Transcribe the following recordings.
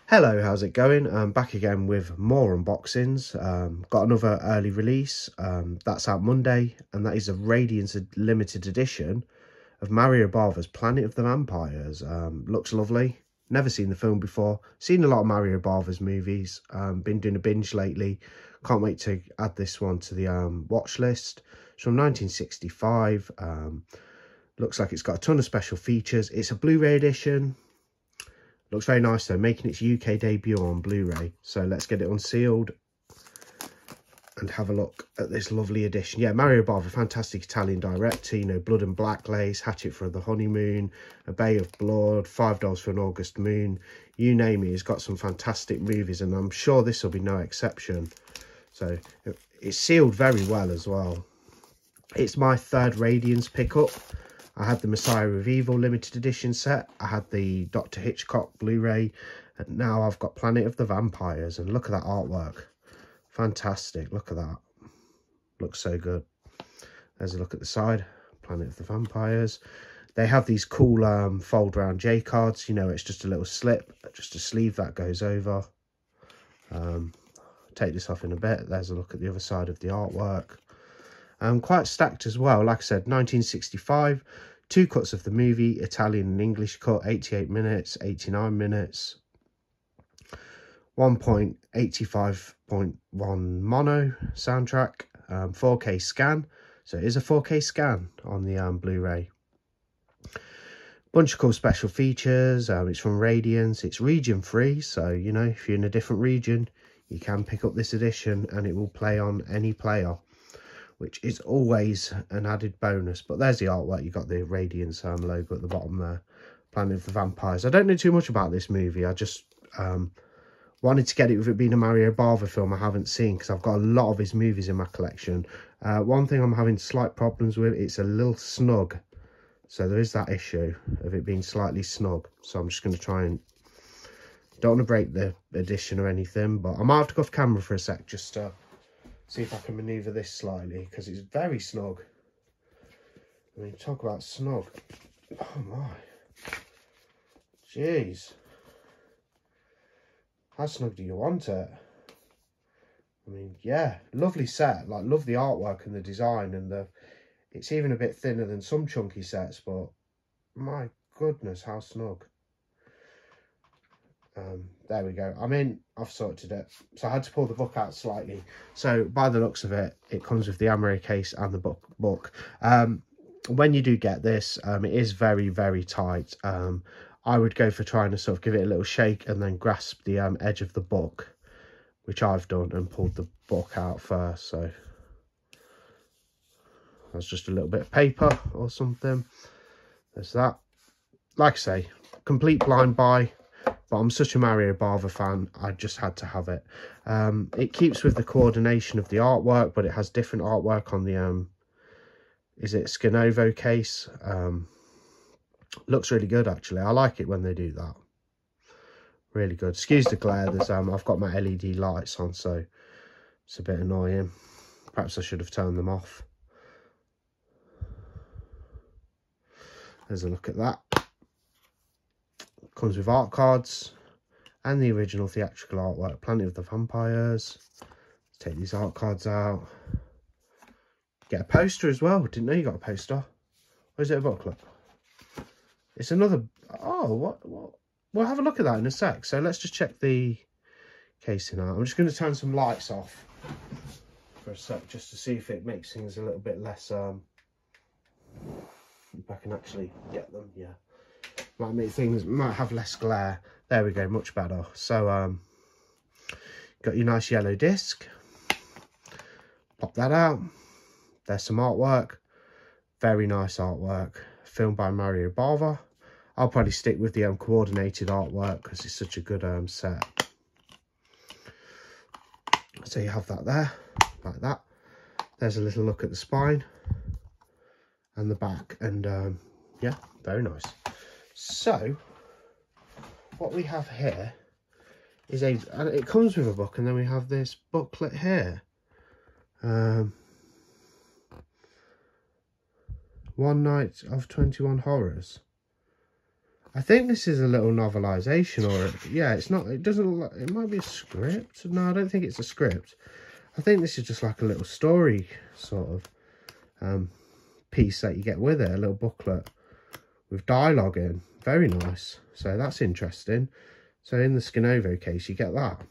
Hello, how's it going? I'm back again with more unboxings. Got another early release, that's out Monday, and that is a Radiance limited edition of Mario Bava's Planet of the Vampires. Looks lovely. Never seen the film before. Seen a lot of Mario Bava's movies. Been doing a binge lately. Can't wait to add this one to the watch list. It's from 1965. Looks like it's got a ton of special features. It's a Blu-ray edition. Looks very nice though, making its UK debut on Blu-ray. So let's get it unsealed and have a look at this lovely edition. Yeah, Mario Bava, fantastic Italian director, you know, Blood and Black Lace, Hatchet for the Honeymoon, A Bay of Blood, $5 for an August Moon, you name it. He's got some fantastic movies, and I'm sure this will be no exception. So it's sealed very well as well. It's my third Radiance pickup. I had the Messiah of Evil limited edition set. I had the Dr. Hitchcock Blu-ray. And now I've got Planet of the Vampires. And look at that artwork. Fantastic. Look at that. Looks so good. There's a look at the side. Planet of the Vampires. They have these cool fold round J cards. You know, it's just a little slip. Just a sleeve that goes over. Take this off in a bit. There's a look at the other side of the artwork. Quite stacked as well. Like I said, 1965, 2 cuts of the movie, Italian and English cut, 88 minutes, 89 minutes, 1.85.1 mono soundtrack, 4K scan. So it is a 4K scan on the Blu-ray. Bunch of cool special features. It's from Radiance. It's region free, so you know, if you're in a different region, you can pick up this edition and it will play on any player, which is always an added bonus. But there's the artwork. You got the Radiance logo at the bottom there. Planet of the Vampires. I don't know too much about this movie. I just wanted to get it with it being a Mario Bava film I haven't seen, because I've got a lot of his movies in my collection. One thing I'm having slight problems with, it's a little snug. So there is that issue of it being slightly snug. So I'm just going to try and... Don't want to break the edition or anything, but I might have to go off camera for a sec just to see if I can manoeuvre this slightly, because it's very snug. I mean, talk about snug. Oh my. Jeez. How snug do you want it? I mean, yeah, lovely set. Like, love the artwork and the design, and it's even a bit thinner than some chunky sets, but my goodness, how snug. There we go. I've sorted it. So I had to pull the book out slightly. So by the looks of it, it comes with the Amore case and the book. When you do get this, it is very, very tight. I would go for trying to sort of give it a little shake and then grasp the edge of the book, which I've done, and pulled the book out first. So that's just a little bit of paper or something. There's that. Like I say, complete blind buy. But I'm such a Mario Bava fan, I just had to have it. It keeps with the coordination of the artwork, but it has different artwork on the, is it Skinovo case? Looks really good, actually. I like it when they do that. Really good. Excuse the glare, I've got my LED lights on, so it's a bit annoying. Perhaps I should have turned them off. There's a look at that. Comes with art cards and the original theatrical artwork, Planet of the Vampires. Let's take these art cards out. Get a poster as well. Didn't know you got a poster. Or is it a booklet? It's another... Oh, what? We'll have a look at that in a sec. So let's just check the casing out. I'm just going to turn some lights off for a sec, just to see if it makes things a little bit less... if I can actually get them, yeah. Might make things, might have less glare. There we go, much better. So got your nice yellow disc. Pop that out. There's some artwork. Very nice artwork. Filmed by Mario Bava. I'll probably stick with the coordinated artwork because it's such a good set. So you have that there, like that. There's a little look at the spine and the back, and yeah, very nice. So, what we have here is and it comes with a book, and then we have this booklet here. One Night of 21 Horrors. I think this is a little novelization, or yeah, it's not. It doesn't look. It might be a script. No, I don't think it's a script. I think this is just like a little story sort of piece that you get with it, a little booklet with dialogue in. Very nice. So that's interesting. So in the Skinovo case, you get that.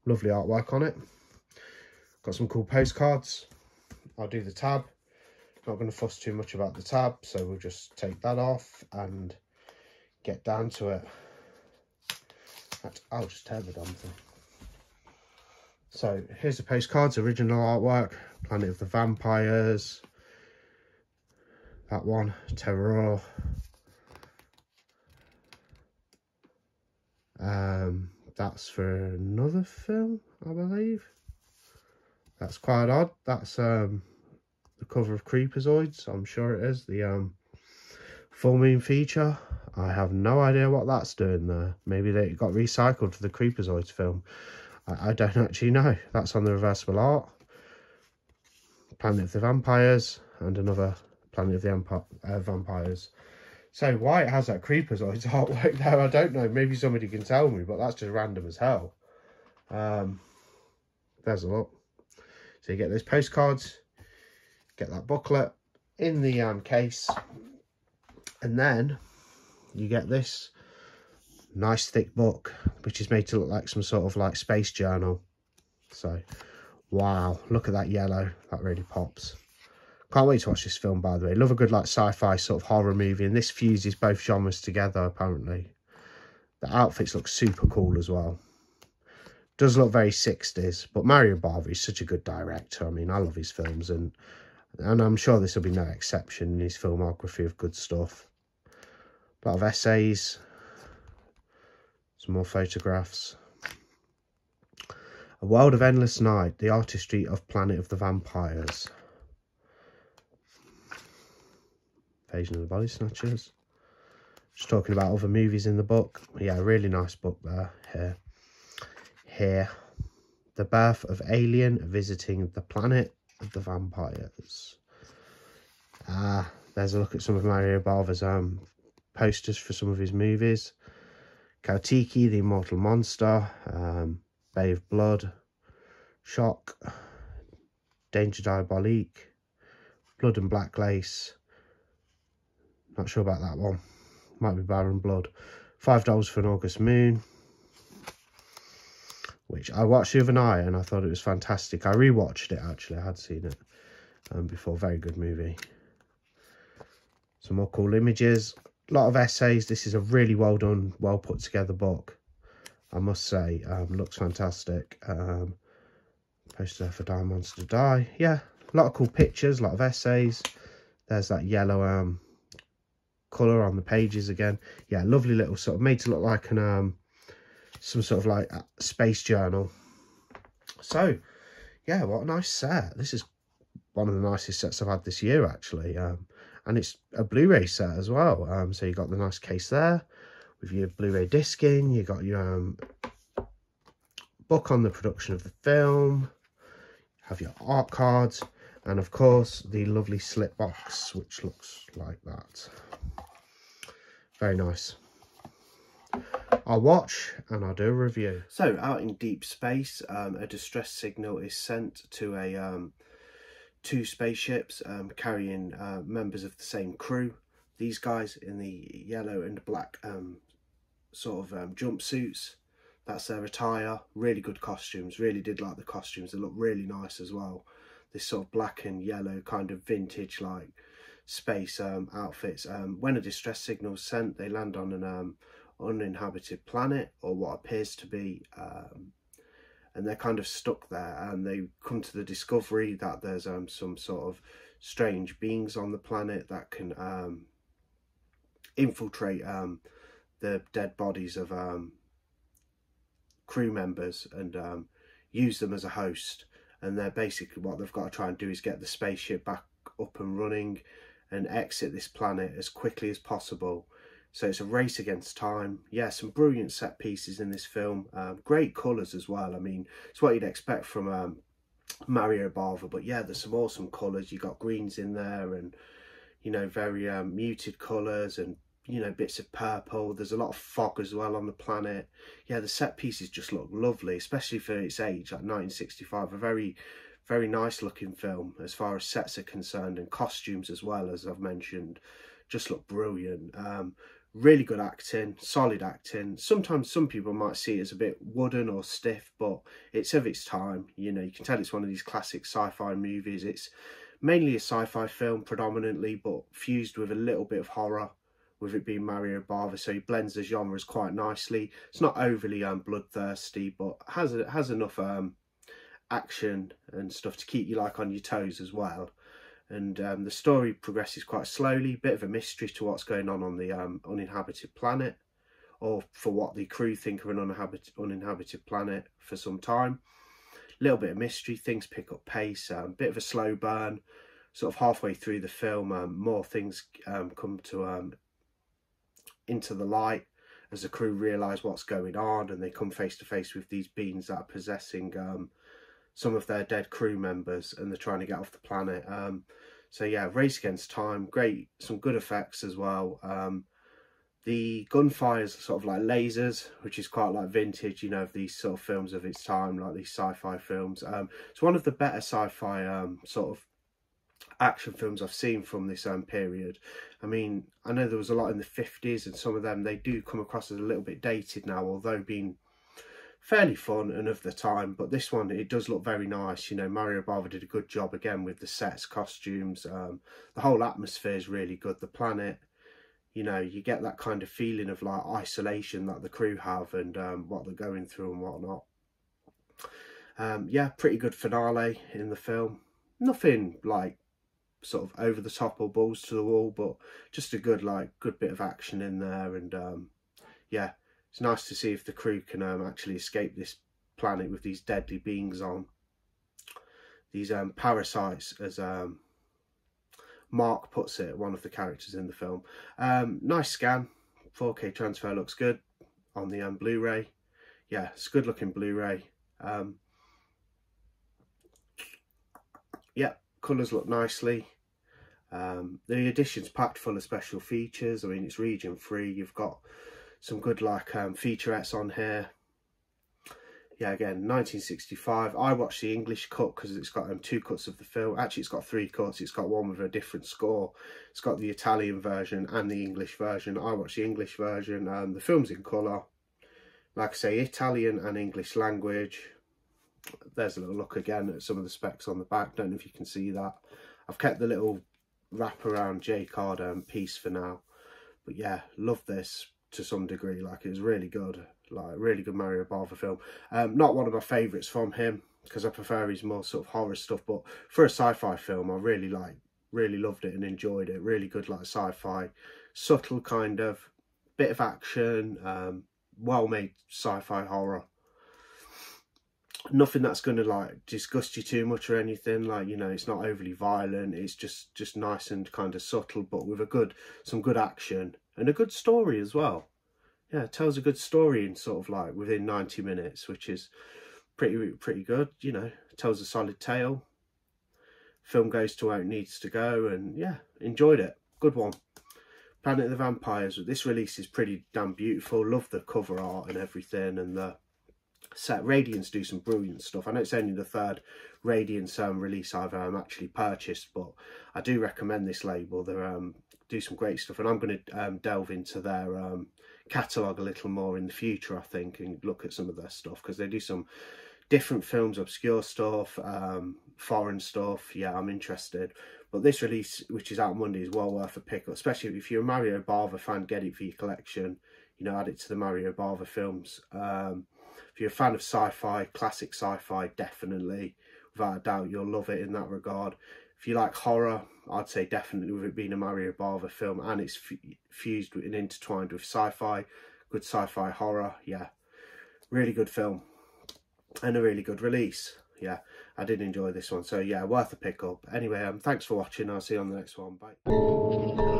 Lovely artwork on it. Got some cool postcards. I'll do the tab. Not going to fuss too much about the tab, so we'll just take that off and get down to it. I'll just tear the damn thing. So here's the postcards, original artwork, Planet of the Vampires, that one, Terror. That's for another film, I believe. That's quite odd. That's the cover of Creepazoids, I'm sure it is, the full moon feature. I have no idea what that's doing there. Maybe they got recycled for the Creepazoids film. I don't actually know. That's on the reversible art. Planet of the Vampires and another Planet of the Vampires. So why it has that Creepazoids artwork there, I don't know. Maybe somebody can tell me, but that's just random as hell. There's a look. So you get those postcards, get that booklet in the case, and then you get this nice thick book, which is made to look like some sort of like space journal. So wow, look at that yellow. That really pops. Can't wait to watch this film, by the way. Love a good like sci-fi sort of horror movie, and this fuses both genres together apparently. The outfits look super cool as well. Does look very 60s, but Mario Bava is such a good director. I mean, I love his films, and I'm sure this will be no exception in his filmography of good stuff. A lot of essays, some more photographs. A World of Endless Night, the artistry of Planet of the Vampires. Invasion of the Body Snatchers. Just talking about other movies in the book. Yeah, really nice book there. Here. The Birth of Alien Visiting the Planet of the Vampires. There's a look at some of Mario Bava's posters for some of his movies. Kautiki, the Immortal Monster, Bay of Blood, Shock, Danger Diabolique, Blood and Black Lace. Not sure about that one. Might be Baron Blood. $5 for an August Moon, which I watched the other night and I thought it was fantastic. I rewatched it actually. I had seen it before. Very good movie. Some more cool images. A lot of essays. This is a really well done, well put together book, I must say. Looks fantastic. Poster for Die Monster Die. Yeah, a lot of cool pictures, a lot of essays. There's that yellow colour on the pages again. Yeah, lovely little sort of made to look like an some sort of like space journal. So yeah, what a nice set. This is one of the nicest sets I've had this year actually. And it's a Blu-ray set as well. So you got the nice case there with your Blu-ray disc in. You got your book on the production of the film. Have your art cards, and of course the lovely slip box, which looks like that. Very nice. I'll watch and I'll do a review. So out in deep space, a distress signal is sent to two spaceships carrying members of the same crew. These guys in the yellow and black sort of jumpsuits. That's their attire. Really good costumes. Really did like the costumes. They look really nice as well. This sort of black and yellow kind of vintage like space outfits. When a distress signal is sent, they land on an uninhabited planet, or what appears to be, and they're kind of stuck there, and they come to the discovery that there's some sort of strange beings on the planet that can infiltrate the dead bodies of crew members and use them as a host. And they're basically, what they've got to try and do is get the spaceship back up and running and exit this planet as quickly as possible. So it's a race against time. Yeah, some brilliant set pieces in this film. Great colours as well. I mean, it's what you'd expect from Mario Bava. But yeah, there's some awesome colours. You got greens in there, and you know, very muted colours and you know, bits of purple. There's a lot of fog as well on the planet. Yeah, the set pieces just look lovely, especially for its age, like 1965. A very, very nice looking film as far as sets are concerned, and costumes as well, as I've mentioned, just look brilliant. Really good acting, solid acting. Sometimes some people might see it as a bit wooden or stiff, but it's of its time. You know, you can tell it's one of these classic sci-fi movies. It's mainly a sci-fi film predominantly, but fused with a little bit of horror, with it being Mario Bava, so he blends the genres quite nicely. It's not overly bloodthirsty, but has enough action and stuff to keep you like on your toes as well. And the story progresses quite slowly, bit of a mystery to what's going on the uninhabited planet, or for what the crew think are an uninhabited planet for some time. A little bit of mystery, things pick up pace, bit of a slow burn. Sort of halfway through the film, more things come to into the light as the crew realise what's going on, and they come face to face with these beings that are possessing some of their dead crew members, and they're trying to get off the planet. So yeah, race against time, great, some good effects as well. The gunfire's sort of like lasers, which is quite like vintage, you know, of these sort of films of its time, like these sci-fi films. It's one of the better sci-fi sort of action films I've seen from this period. I mean, I know there was a lot in the 50s, and some of them, they do come across as a little bit dated now, although being fairly fun and of the time. But this one, it does look very nice. You know, Mario Bava did a good job again with the sets, costumes, the whole atmosphere is really good. The planet, you know, you get that kind of feeling of like isolation that the crew have, and what they're going through and whatnot. Yeah, pretty good finale in the film. Nothing like sort of over the top or balls to the wall, but just a good bit of action in there. And yeah, it's nice to see if the crew can actually escape this planet with these deadly beings on. These parasites, as Mark puts it, one of the characters in the film. Nice scan, 4K transfer, looks good on the Blu-ray. Yeah, it's a good looking Blu-ray. Yeah, colours look nicely. The edition's packed full of special features. I mean, it's region free. You've got some good like featurettes on here. Yeah, again, 1965. I watched the English cut because it's got 2 cuts of the film. Actually, it's got 3 cuts. It's got one with a different score. It's got the Italian version and the English version. I watched the English version. The film's in colour. Like I say, Italian and English language. There's a little look again at some of the specs on the back. Don't know if you can see that. I've kept the little wraparound J-card piece for now. But yeah, love this to some degree. Like, it was really good. Like, really good Mario Bava film. Not one of my favourites from him, because I prefer his more sort of horror stuff. But for a sci-fi film, I really loved it and enjoyed it. Really good like sci-fi, subtle kind of, bit of action, well-made sci-fi horror. Nothing that's going to like disgust you too much or anything. Like, you know, it's not overly violent. It's just nice and kind of subtle, but with some good action and a good story as well. Yeah, it tells a good story in sort of like within 90 minutes, which is pretty good. You know, it tells a solid tale. Film goes to where it needs to go, and yeah, enjoyed it. Good one. Planet of the Vampires. This release is pretty damn beautiful. Love the cover art and everything, and the set. Radiance do some brilliant stuff. I know it's only the 3rd Radiance release I've actually purchased, but I do recommend this label. They do some great stuff, and I'm going to delve into their catalogue a little more in the future, I think, and look at some of their stuff, because they do some different films, obscure stuff, foreign stuff. Yeah, I'm interested. But this release, which is out Monday, is well worth a pick up, especially if you're a Mario Bava fan. Get it for your collection, you know, add it to the Mario Bava films. If you're a fan of sci-fi, classic sci-fi, definitely, without a doubt, you'll love it in that regard. If you like horror, I'd say definitely, with it being a Mario Bava film and it's fused and intertwined with sci-fi, good sci-fi horror, yeah, really good film and a really good release. Yeah, I did enjoy this one, so yeah, worth a pick up. Anyway, thanks for watching. I'll see you on the next one. Bye.